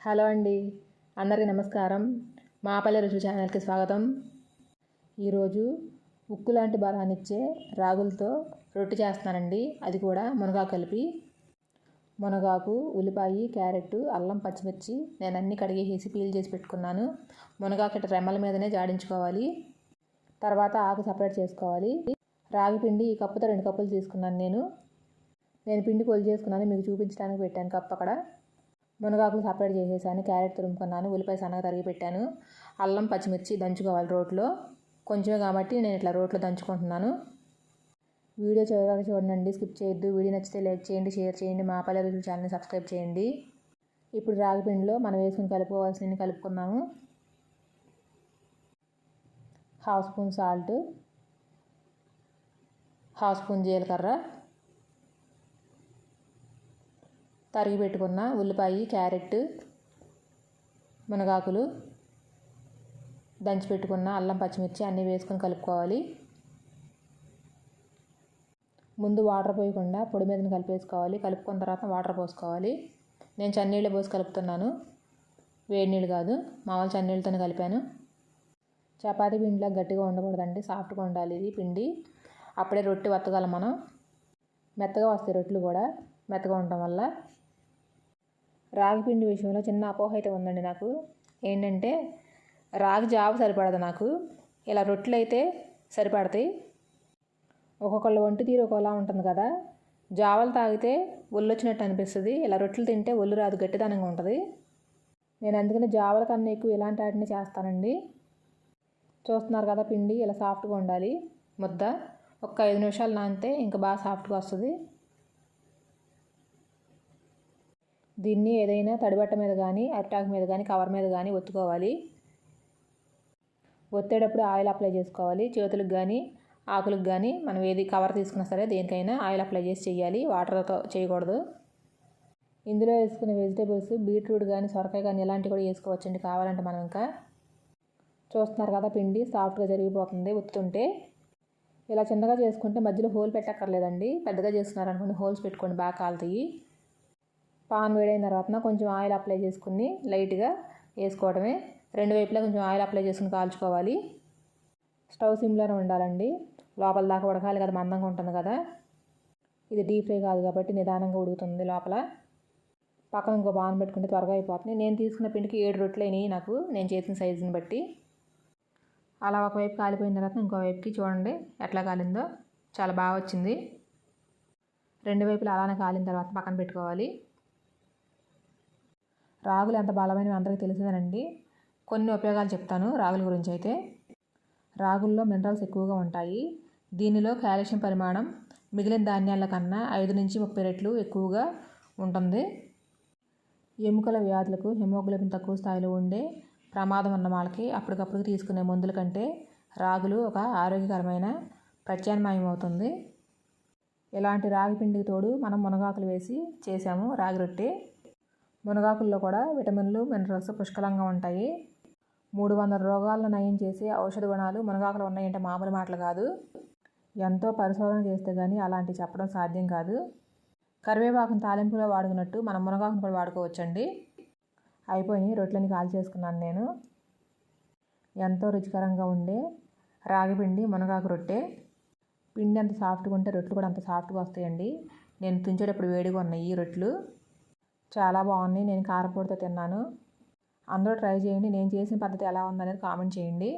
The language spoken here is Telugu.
హలో అండి, అందరికీ నమస్కారం. మా పల్లె రుచి ఛానల్కి స్వాగతం. ఈరోజు ఉక్కు లాంటి బలాన్నిచ్చే రాగులతో రొట్టె చేస్తున్నానండి. అది కూడా మునగాకు కలిపి. మునగాకు, ఉల్లిపాయ, క్యారెట్, అల్లం, పచ్చిమిర్చి నేను అన్నీ కడిగేసి పీల్ చేసి పెట్టుకున్నాను. మునగాకు ఇట్లా రెమ్మల మీదనే జాడించుకోవాలి. తర్వాత ఆకు సపరేట్ చేసుకోవాలి. రాగి పిండి ఈ కప్పుతో 2 కప్పులు తీసుకున్నాను. నేను పిండి కొలి చేసుకున్నాను, మీకు చూపించడానికి పెట్టాను కప్పు అక్కడ. మునగాకులు సపరేట్ చేసేసాను, క్యారెట్ తురుముకున్నాను, ఉల్లిపాయ సన్నగా తరిగి పెట్టాను, అల్లం, పచ్చిమిర్చి దంచుకోవాలి రోట్లో. కొంచెమే కాబట్టి నేను ఇట్లా రోట్లో దంచుకుంటున్నాను. వీడియో చివరికి చూడండి, స్కిప్ చేయొద్దు. వీడియో నచ్చితే లైక్ చేయండి, షేర్ చేయండి. మా పల్లె రుచుల ఛానల్ని సబ్స్క్రైబ్ చేయండి. ఇప్పుడు రాగి పిండిలో మనం వేసుకుని కలుపుకోవాల్సినవి కలుపుకున్నాము. 1/2 స్పూన్ సాల్ట్, 1/2 స్పూన్ జీలకర్ర, తరిగి పెట్టుకున్న ఉల్లిపాయ, క్యారెట్, మునగాకులు, దంచి పెట్టుకున్న అల్లం, పచ్చిమిర్చి అన్నీ వేసుకొని కలుపుకోవాలి. ముందు వాటర్ పోయకుండా పొడి మీదని కలిపేసుకోవాలి. కలుపుకున్న తర్వాత వాటర్ పోసుకోవాలి. నేను చన్నీళ్ళు పోసి కలుపుతున్నాను, వేడి నీళ్ళు కాదు, మామూలు చన్నీళ్ళతోనే కలిపాను. చపాతీ పిండిలా గట్టిగా ఉండకూడదండి, సాఫ్ట్గా ఉండాలి ఇది పిండి. అప్పుడే రొట్టె వత్తగలం మనం. మెత్తగా వస్తాయి రొట్టెలు కూడా మెత్తగా ఉండటం వల్ల. రాగి పిండి విషయంలో చిన్న అపోహ అయితే ఉందండి నాకు. ఏంటంటే రాగి జావ సరిపడదు నాకు, ఇలా రొట్టెలు అయితే సరిపడతాయి. ఒక్కొక్కళ్ళు ఒంటి తీరు ఒకలా ఉంటుంది కదా. జావలు తాగితే ఒళ్ళు వచ్చినట్టు అనిపిస్తుంది, ఇలా రొట్టెలు తింటే ఒళ్ళు రాదు, గట్టిదనంగా ఉంటుంది. నేను అందుకని జావల కన్నా ఎక్కువ ఇలాంటి వాటిని చేస్తానండి. చూస్తున్నారు కదా, పిండి ఇలా సాఫ్ట్గా ఉండాలి. ముద్ద ఒక్క 5 నిమిషాలు నానితే ఇంకా బాగా సాఫ్ట్గా వస్తుంది. దీన్ని ఏదైనా తడిబట్ట మీద కానీ, అరిటాకు మీద కానీ, కవర్ మీద కానీ ఒత్తుకోవాలి. ఒత్తేటప్పుడు ఆయిల్ అప్లై చేసుకోవాలి. చేతులకు కానీ, ఆకులకు కానీ, మనం ఏది కవర్ తీసుకున్నా సరే దేనికైనా ఆయిల్ అప్లై చేసి చేయాలి, వాటర్తో చేయకూడదు. ఇందులో వేసుకునే వెజిటేబుల్స్ బీట్రూట్ కానీ, సొరకాయ కానీ ఇలాంటివి కూడా వేసుకోవచ్చండి కావాలంటే. మనం ఇంకా చూస్తున్నారు కదా, పిండి సాఫ్ట్గా జరిగిపోతుంది ఒత్తుతుంటే. ఇలా చిన్నగా చేసుకుంటే మధ్యలో హోల్ పెట్టక్కర్లేదండి. పెద్దగా చేసుకున్నారనుకోండి హోల్స్ పెట్టుకోండి, బాగా కాలుతాయి. పాన్ వేడైన తర్వాత కొంచెం ఆయిల్ అప్లై చేసుకుని లైట్గా వేసుకోవడమే. 2 వైపులా కొంచెం ఆయిల్ అప్లై చేసుకుని కాల్చుకోవాలి. స్టవ్ సిమ్లోనే ఉండాలండి, లోపల దాకా ఉడకాలి కదా, మందంగా ఉంటుంది కదా. ఇది డీప్ ఫ్రై కాదు కాబట్టి నిదానంగా ఉడుకుతుంది లోపల. పక్కన ఇంకో పాన్ పెట్టుకుంటే త్వరగా అయిపోతుంది. నేను తీసుకున్న పిండికి 7 రొట్టెలు అయినాయి నాకు, నేను చేసిన సైజుని బట్టి. అలా ఒకవైపు కాలిపోయిన తర్వాత ఇంకో వైపుకి చూడండి ఎట్లా కాలిందో, చాలా బాగా వచ్చింది. 2 వైపులు అలానే కాలిన తర్వాత పక్కన పెట్టుకోవాలి. రాగులు ఎంత బలమైనవి అందరికీ తెలిసిందేనండి. కొన్ని ఉపయోగాలు చెప్తాను రాగుల గురించి అయితే. రాగుల్లో మినరల్స్ ఎక్కువగా ఉంటాయి. దీనిలో కాల్షియం పరిమాణం మిగిలిన ధాన్యాల కన్నా 5 నుంచి 30 రెట్లు ఎక్కువగా ఉంటుంది. ఎముకల వ్యాధులకు, హిమోగ్లోబిన్ తక్కువ స్థాయిలో ఉండే ప్రమాదం ఉన్న వాళ్ళకి అప్పటికప్పుడు తీసుకునే మందుల కంటే రాగులు ఒక ఆరోగ్యకరమైన ప్రత్యామ్నాయం అవుతుంది. ఇలాంటి రాగి పిండికి తోడు మనం మునగాకులు వేసి చేసాము రాగి రొట్టె. మునగాకుల్లో కూడా విటమిన్లు, మినరల్స్ పుష్కలంగా ఉంటాయి. 300 రోగాలను నయం చేసే ఔషధ గుణాలు మునగాకులు ఉన్నాయంటే మామూలు మాటలు కాదు. ఎంతో పరిశోధన చేస్తే కానీ అలాంటివి చెప్పడం సాధ్యం కాదు. కరివేపాకును తాలింపులో వాడుకున్నట్టు మనం మునగాకును కూడా వాడుకోవచ్చండి. అయిపోయి రొట్టెలని కాల్ చేసుకున్నాను నేను. ఎంతో రుచికరంగా ఉండే రాగి పిండి మునగాకు రొట్టె. పిండి అంత సాఫ్ట్గా ఉంటే రొట్టెలు కూడా అంత సాఫ్ట్గా వస్తాయండి. నేను తుంచేటప్పుడు వేడిగా ఉన్నాయి ఈ రొట్టెలు, చాలా బాగున్నాయి. నేను కారపొడితో తిన్నాను. అందరూ ట్రై చేయండి. నేను చేసిన పద్ధతి ఎలా ఉందనేది కామెంట్ చేయండి.